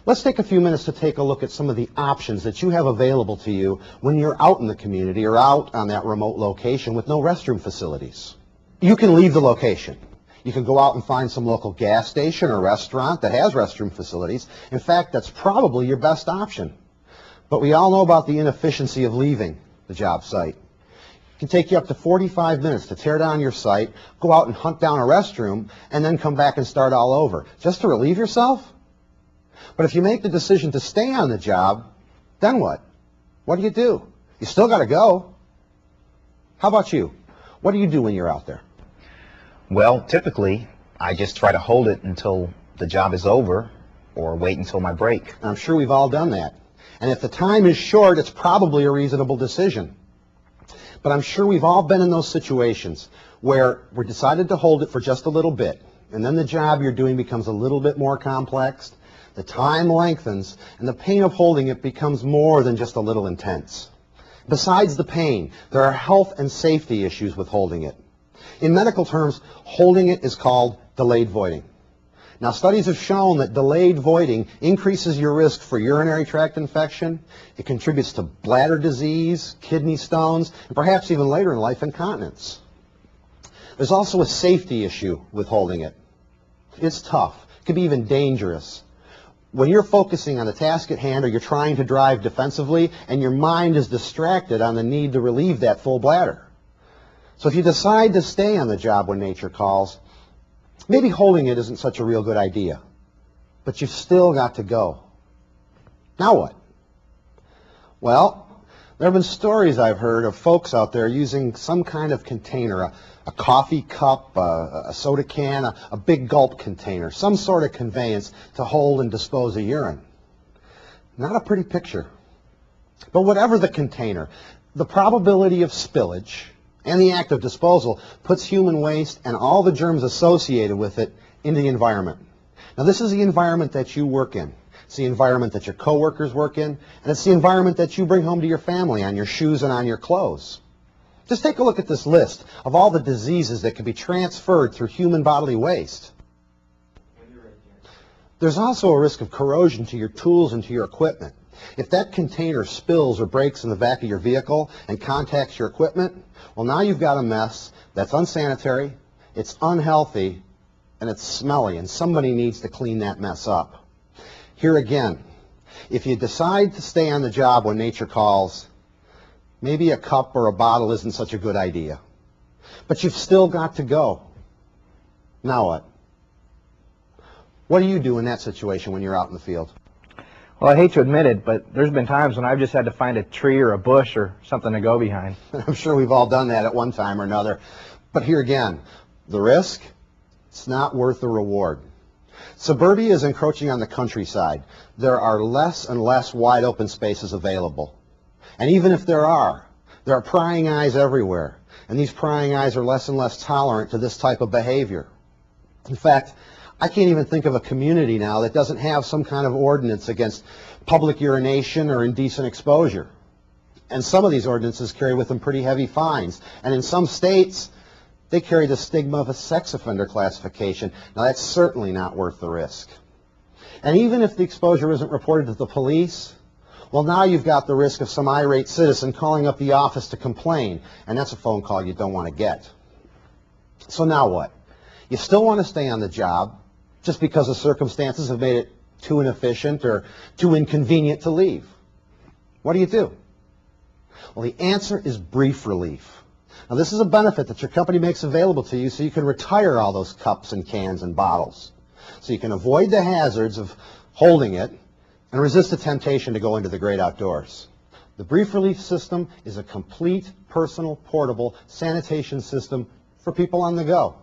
Let's take a few minutes to take a look at some of the options that you have available to you when you're out in the community or out on that remote location with no restroom facilities. You can leave the location. You can go out and find some local gas station or restaurant that has restroom facilities. In fact, that's probably your best option. But we all know about the inefficiency of leaving the job site. It can take you up to 45 minutes to tear down your site, go out and hunt down a restroom, and then come back and start all over, just to relieve yourself? But if you make the decision to stay on the job, then what? What do? You still got to go. How about you? What do you do when you're out there? Well, typically, I just try to hold it until the job is over or wait until my break. I'm sure we've all done that. And if the time is short, it's probably a reasonable decision. But I'm sure we've all been in those situations where we decided to hold it for just a little bit, and then the job you're doing becomes a little bit more complex, the time lengthens, and the pain of holding it becomes more than just a little intense. Besides the pain, there are health and safety issues with holding it. In medical terms, holding it is called delayed voiding. Now, studies have shown that delayed voiding increases your risk for urinary tract infection. It contributes to bladder disease, kidney stones, and perhaps even later in life, incontinence. There's also a safety issue with holding it. It's tough. It can be even dangerous. When you're focusing on the task at hand or you're trying to drive defensively and your mind is distracted on the need to relieve that full bladder. So if you decide to stay on the job when nature calls, maybe holding it isn't such a real good idea, but you've still got to go. Now what? Well, there have been stories I've heard of folks out there using some kind of container, a coffee cup, a soda can, a big gulp container, some sort of conveyance to hold and dispose of urine. Not a pretty picture. But whatever the container, the probability of spillage and the act of disposal puts human waste and all the germs associated with it into the environment. Now, this is the environment that you work in. It's the environment that your coworkers work in, and it's the environment that you bring home to your family on your shoes and on your clothes. Just take a look at this list of all the diseases that can be transferred through human bodily waste. There's also a risk of corrosion to your tools and to your equipment. If that container spills or breaks in the back of your vehicle and contacts your equipment, well, now you've got a mess that's unsanitary, it's unhealthy, and it's smelly, and somebody needs to clean that mess up. Here again, if you decide to stay on the job when nature calls, maybe a cup or a bottle isn't such a good idea. But you've still got to go. Now what? What do you do in that situation when you're out in the field? Well, I hate to admit it, but there's been times when I've just had to find a tree or a bush or something to go behind. I'm sure we've all done that at one time or another. But here again, the risk, it's not worth the reward. Suburbia is encroaching on the countryside. There are less and less wide open spaces available. And even if there are prying eyes everywhere. And these prying eyes are less and less tolerant to this type of behavior. In fact, I can't even think of a community now that doesn't have some kind of ordinance against public urination or indecent exposure. And some of these ordinances carry with them pretty heavy fines. And in some states, they carry the stigma of a sex offender classification. Now, that's certainly not worth the risk. And even if the exposure isn't reported to the police, well, now you've got the risk of some irate citizen calling up the office to complain, and that's a phone call you don't want to get. So now what? You still want to stay on the job just because the circumstances have made it too inefficient or too inconvenient to leave. What do? Well, the answer is brief relief. Now, this is a benefit that your company makes available to you so you can retire all those cups and cans and bottles. So you can avoid the hazards of holding it and resist the temptation to go into the great outdoors. The brief relief system is a complete, personal, portable sanitation system for people on the go.